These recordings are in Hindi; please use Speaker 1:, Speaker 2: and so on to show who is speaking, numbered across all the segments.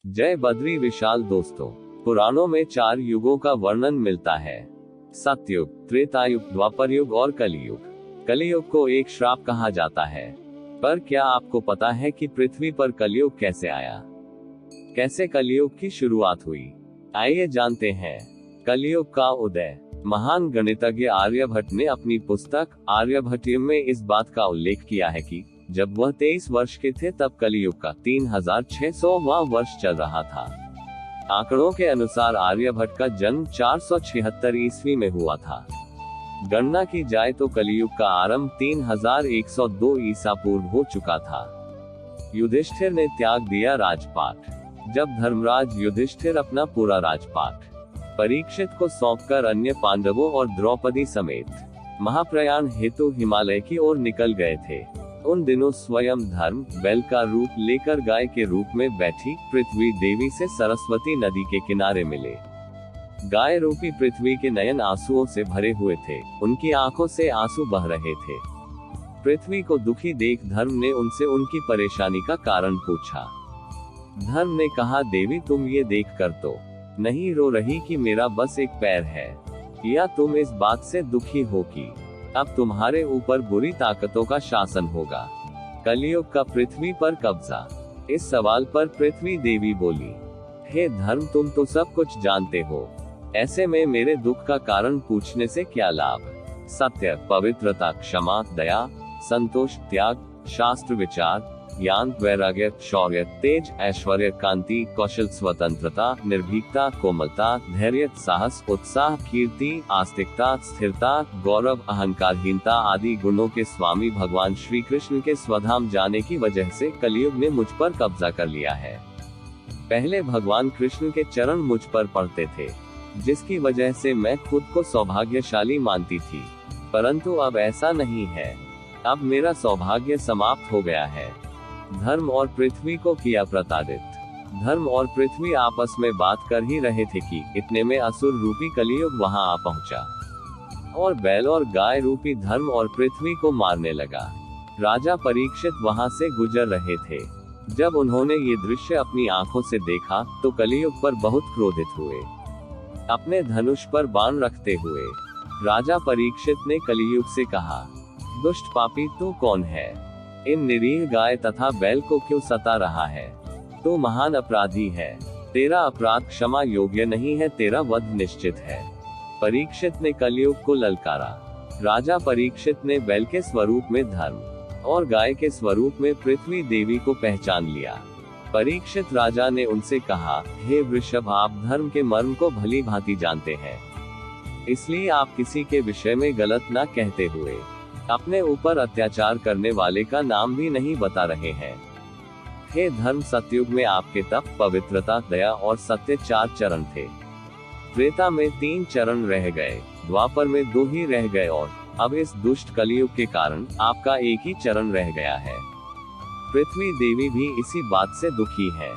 Speaker 1: जय बद्री विशाल दोस्तों, पुराणों में 4 युगों का वर्णन मिलता है। सतयुग, त्रेतायुग, द्वापर युग और कलियुग। कलियुग को एक श्राप कहा जाता है। पर क्या आपको पता है कि पृथ्वी पर कलियुग कैसे आया? कैसे कलियुग की शुरुआत हुई? आइए जानते हैं। कलियुग का उदय। महान गणितज्ञ आर्यभट्ट ने अपनी पुस्तक आर्यभट्टियम में इस बात का उल्लेख किया है कि जब वह 23 वर्ष के थे तब कलियुग का 3600वां वर्ष चल रहा था। आंकड़ों के अनुसार आर्यभट्ट का जन्म 476 ईस्वी में हुआ था। गणना की जाए तो कलियुग का आरंभ 3102 ईसा पूर्व हो चुका था। युधिष्ठिर ने त्याग दिया राजपाट। जब धर्मराज युधिष्ठिर अपना पूरा राजपाट परीक्षित को सौंपकर अन्य पांडवों और द्रौपदी समेत महाप्रयाण हेतु हिमालय की ओर निकल गए थे, उन दिनों स्वयं धर्म बैल का रूप लेकर गाय के रूप में बैठी पृथ्वी देवी से सरस्वती नदी के किनारे मिले। गाय रूपी पृथ्वी के नयन आंसुओं से भरे हुए थे, उनकी आंखों से आंसू बह रहे थे। पृथ्वी को दुखी देख धर्म ने उनसे उनकी परेशानी का कारण पूछा। धर्म ने कहा, देवी तुम ये देख कर तो नहीं रो रही कि मेरा बस एक पैर है, या तुम इस बात से दुखी हो कि अब तुम्हारे ऊपर बुरी ताकतों का शासन होगा, कलियुग का पृथ्वी पर कब्जा। इस सवाल पर पृथ्वी देवी बोली, हे धर्म तुम तो सब कुछ जानते हो, ऐसे में मेरे दुख का कारण पूछने से क्या लाभ? सत्य, पवित्रता, क्षमा, दया, संतोष, त्याग, शास्त्र विचार, ज्ञान, वैराग्य, शौर्य, तेज, ऐश्वर्य, कांति, कौशल, स्वतंत्रता, निर्भीकता, कोमलता, धैर्य, साहस, उत्साह, कीर्ति, आस्तिकता, स्थिरता, गौरव, अहंकारहीनता आदि गुणों के स्वामी भगवान श्री कृष्ण के स्वधाम जाने की वजह से कलियुग ने मुझ पर कब्जा कर लिया है। पहले भगवान कृष्ण के चरण मुझ पर पड़ते थे, जिसकी वजह से मैं खुद को सौभाग्यशाली मानती थी, परंतु अब ऐसा नहीं है। अब मेरा सौभाग्य समाप्त हो गया है। धर्म और पृथ्वी को किया प्रताड़ित। धर्म और पृथ्वी आपस में बात कर ही रहे थे कि इतने में असुर रूपी कलियुग वहां आ पहुंचा और बैल और गाय रूपी धर्म और पृथ्वी को मारने लगा। राजा परीक्षित वहां से गुजर रहे थे। जब उन्होंने ये दृश्य अपनी आंखों से देखा तो कलियुग पर बहुत क्रोधित हुए। अपने धनुष पर बाण रखते हुए राजा परीक्षित ने कलियुग से कहा, दुष्ट पापी तू कौन है? इन निरीह गाय तथा बैल को क्यों सता रहा है? तू महान अपराधी है। तेरा अपराध क्षमा योग्य नहीं है, तेरा वध निश्चित है। परीक्षित ने कलियुग को ललकारा। राजा परीक्षित ने बैल के स्वरूप में धर्म और गाय के स्वरूप में पृथ्वी देवी को पहचान लिया। परीक्षित राजा ने उनसे कहा, हे वृषभ, आप धर्म के मर्म को भली भांति जानते हैं, इसलिए आप किसी के विषय में गलत न कहते हुए अपने ऊपर अत्याचार करने वाले का नाम भी नहीं बता रहे हैं। हे धर्म, सतयुग में आपके तप, पवित्रता, दया और सत्य 4 चरण थे। त्रेता में 3 चरण रह गए, द्वापर में 2 ही रह गए और अब इस दुष्ट कलियुग के कारण आपका एक ही चरण रह गया है। पृथ्वी देवी भी इसी बात से दुखी है।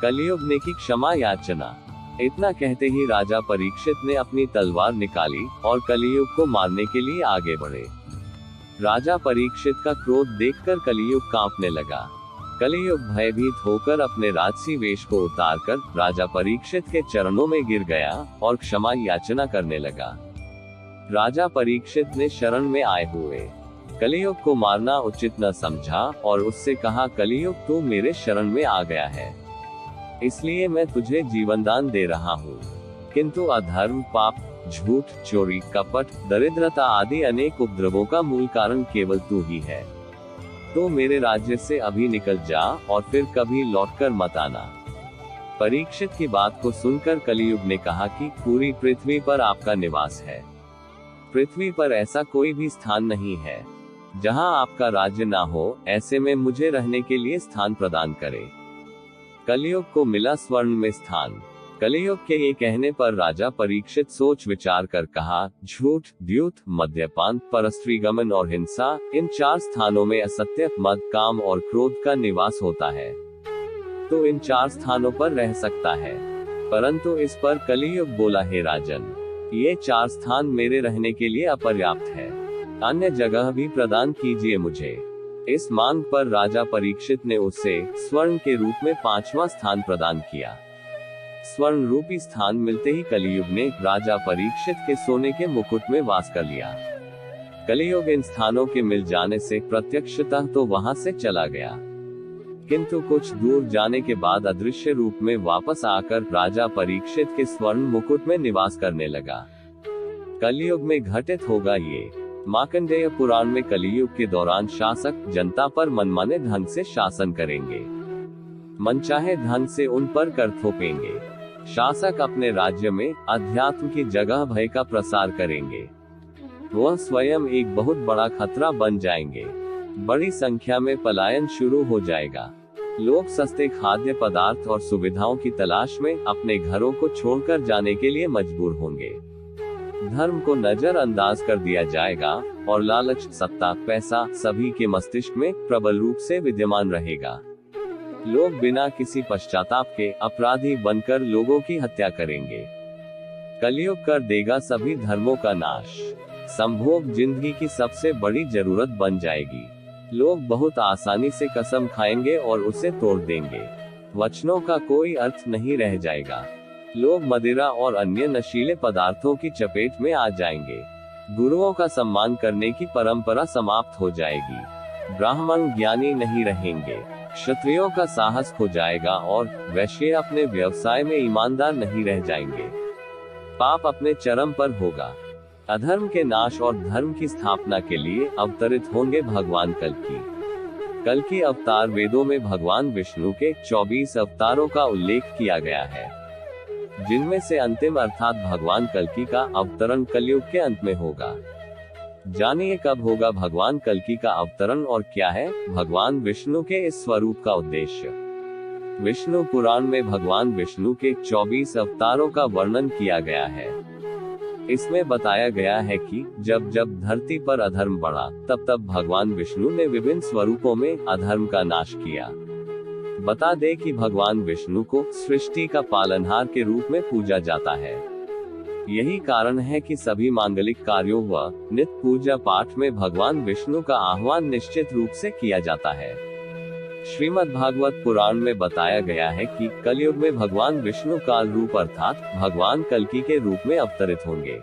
Speaker 1: कलियुग ने की क्षमा याचना। इतना कहते ही राजा परीक्षित ने अपनी तलवार निकाली और कलियुग को मारने के लिए आगे बढ़े। राजा परीक्षित का क्रोध देखकर कलियुग कांपने लगा। कलियुग भयभीत होकर अपने राजसी वेश को उतारकर राजा परीक्षित के चरणों में गिर गया और क्षमा याचना करने लगा। राजा परीक्षित ने शरण में आए हुए कलियुग को मारना उचित न समझा और उससे कहा, कलियुग तू मेरे शरण में आ गया है, इसलिए मैं तुझे जीवनदान दे रहा हूँ, किंतु अधर्म, पाप, झूठ, चोरी, कपट, दरिद्रता आदि अनेक उपद्रवों का मूल कारण केवल तू ही है। तो मेरे राज्य से अभी निकल जा और फिर कभी लौटकर मत आना। परीक्षित की बात को सुनकर कलियुग ने कहा कि पूरी पृथ्वी पर आपका निवास है। पृथ्वी पर ऐसा कोई भी स्थान नहीं है जहां आपका राज्य ना हो, ऐसे में मुझे रहने के लिए स्थान प्रदान करे। कलियुग को मिला स्वर्ण में स्थान। कलियुग के ये कहने पर राजा परीक्षित सोच विचार कर कहा, झूठ, द्यूत, मद्यपान, परस्त्रीगमन और हिंसा, इन 4 स्थानों में असत्य, मद, काम और क्रोध का निवास होता है, तो इन 4 स्थानों पर रह सकता है। परंतु इस पर कलियुग बोला, हे राजन, ये 4 स्थान मेरे रहने के लिए अपर्याप्त है, अन्य जगह भी प्रदान कीजिए मुझे। इस मांग पर राजा परीक्षित ने उसे स्वर्ण के रूप में 5वां स्थान प्रदान किया। स्वर्ण रूपी स्थान मिलते ही कलियुग ने राजा परीक्षित के सोने के मुकुट में वास कर लिया। कलियुग इन स्थानों के मिल जाने से प्रत्यक्षतः तो वहां से चला गया, किंतु कुछ दूर जाने के बाद अदृश्य रूप में वापस आकर राजा परीक्षित के स्वर्ण मुकुट में निवास करने लगा। कलियुग में घटित होगा ये। मार्कंडेय पुराण में कलियुग के दौरान शासक जनता पर मनमाने ढंग से शासन करेंगे, मनचाहे ढंग से उन पर कर थोपेंगे। शासक अपने राज्य में अध्यात्म की जगह भय का प्रसार करेंगे। वह स्वयं एक बहुत बड़ा खतरा बन जाएंगे। बड़ी संख्या में पलायन शुरू हो जाएगा। लोग सस्ते खाद्य पदार्थ और सुविधाओं की तलाश में अपने घरों को छोड़कर जाने के लिए मजबूर होंगे। धर्म को नजरअंदाज कर दिया जाएगा और लालच, सत्ता, पैसा सभी के मस्तिष्क में प्रबल रूप से विद्यमान रहेगा। लोग बिना किसी पश्चाताप के अपराधी बनकर लोगों की हत्या करेंगे। कलियुग कर देगा सभी धर्मों का नाश। संभोग जिंदगी की सबसे बड़ी जरूरत बन जाएगी। लोग बहुत आसानी से कसम खाएंगे और उसे तोड़ देंगे। वचनों का कोई अर्थ नहीं रह जाएगा। लोग मदिरा और अन्य नशीले पदार्थों की चपेट में आ जाएंगे। गुरुओं का सम्मान करने की परंपरा समाप्त हो जाएगी। ब्राह्मण ज्ञानी नहीं रहेंगे। क्षत्रियों का साहस खो जाएगा और वैश्य अपने व्यवसाय में ईमानदार नहीं रह जाएंगे। पाप अपने चरम पर होगा। अधर्म के नाश और धर्म की स्थापना के लिए अवतरित होंगे भगवान कल्कि। कल्कि अवतार वेदों में भगवान विष्णु के 24 अवतारों का उल्लेख किया गया है, जिनमें से अंतिम अर्थात भगवान कल्कि का अवतरण कलयुग के अंत में होगा। जानिए कब होगा भगवान कल्कि का अवतरण और क्या है भगवान विष्णु के इस स्वरूप का उद्देश्य। विष्णु पुराण में भगवान विष्णु के 24 अवतारों का वर्णन किया गया है। इसमें बताया गया है कि जब जब धरती पर अधर्म बढ़ा तब तब भगवान विष्णु ने विभिन्न स्वरूपों में अधर्म का नाश किया। बता दे कि भगवान विष्णु को सृष्टि का पालनहार के रूप में पूजा जाता है। यही कारण है कि सभी मांगलिक कार्यों व नित्य पूजा पाठ में भगवान विष्णु का आह्वान निश्चित रूप से किया जाता है। श्रीमद् भागवत पुराण में बताया गया है कि कलयुग में भगवान विष्णु काल रूप अर्थात भगवान कल्कि के रूप में अवतरित होंगे।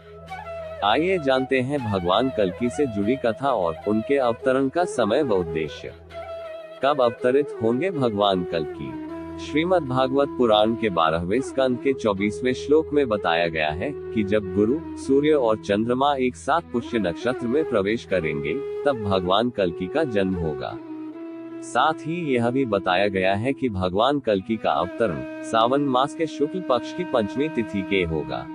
Speaker 1: आइए जानते हैं भगवान कल्कि से जुड़ी कथा और उनके अवतरण का समय व उद्देश्य। कब अवतरित होंगे भगवान कल्कि? श्रीमद् भागवत पुराण के 12वें स्कंद के 24वें श्लोक में बताया गया है कि जब गुरु, सूर्य और चंद्रमा एक साथ पुष्य नक्षत्र में प्रवेश करेंगे तब भगवान कल्कि का जन्म होगा। साथ ही यह भी बताया गया है कि भगवान कल्कि का अवतरण सावन मास के शुक्ल पक्ष की पंचमी तिथि के होगा।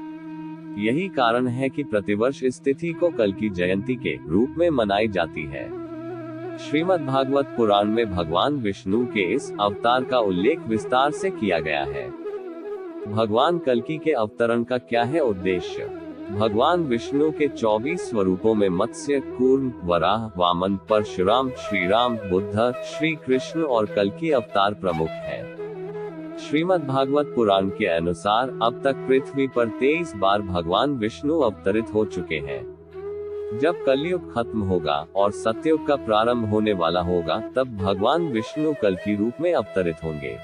Speaker 1: यही कारण है कि प्रतिवर्ष इस तिथि को कल्कि जयंती के रूप में मनाई जाती है। श्रीमद् भागवत पुराण में भगवान विष्णु के इस अवतार का उल्लेख विस्तार से किया गया है। भगवान कल्कि के अवतरण का क्या है उद्देश्य? भगवान विष्णु के 24 स्वरूपों में मत्स्य, कूर्म, वराह, वामन, परशुराम, श्रीराम, बुद्ध, श्री कृष्ण और कल्कि अवतार प्रमुख है। श्रीमद् भागवत पुराण के अनुसार अब तक पृथ्वी पर 23 बार भगवान विष्णु अवतरित हो चुके हैं। जब कलयुग खत्म होगा और सतयुग का प्रारंभ होने वाला होगा तब भगवान विष्णु कल्कि रूप में अवतरित होंगे।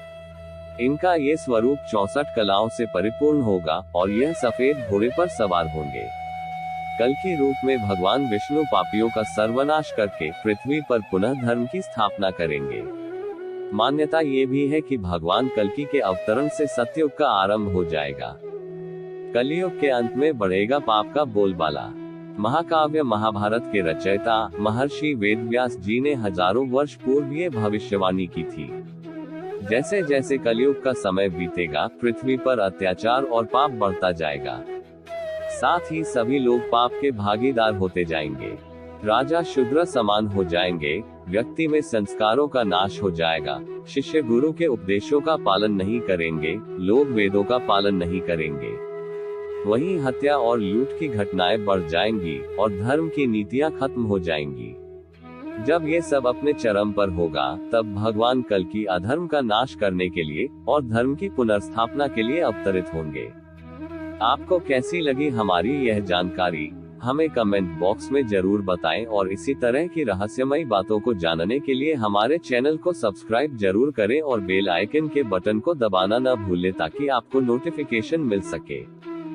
Speaker 1: इनका ये स्वरूप 64 कलाओं से परिपूर्ण होगा और यह सफेद घोड़े पर सवार होंगे। कल्कि रूप में भगवान विष्णु पापियों का सर्वनाश करके पृथ्वी पर पुनः धर्म की स्थापना करेंगे। मान्यता ये भी है कि भगवान कल्कि के अवतरण से सतयुग का आरंभ हो जाएगा। कलियुग के अंत में बढ़ेगा पाप का बोलबाला। महाकाव्य महाभारत के रचयिता महर्षि वेदव्यास जी ने हजारों वर्ष पूर्व ये भविष्यवाणी की थी। जैसे जैसे कलयुग का समय बीतेगा पृथ्वी पर अत्याचार और पाप बढ़ता जाएगा। साथ ही सभी लोग पाप के भागीदार होते जाएंगे। राजा शूद्र समान हो जाएंगे। व्यक्ति में संस्कारों का नाश हो जाएगा। शिष्य गुरु के उपदेशों का पालन नहीं करेंगे। लोग वेदों का पालन नहीं करेंगे। वहीं हत्या और लूट की घटनाएं बढ़ जाएंगी और धर्म की नीतियां खत्म हो जाएंगी। जब ये सब अपने चरम पर होगा तब भगवान कल्कि अधर्म का नाश करने के लिए और धर्म की पुनर्स्थापना के लिए अवतरित होंगे। आपको कैसी लगी हमारी यह जानकारी? हमें कमेंट बॉक्स में जरूर बताएं और इसी तरह की रहस्यमयी बातों को जानने के लिए हमारे चैनल को सब्सक्राइब जरूर करें और बेल आइकन के बटन को दबाना न भूलें ताकि आपको नोटिफिकेशन मिल सके।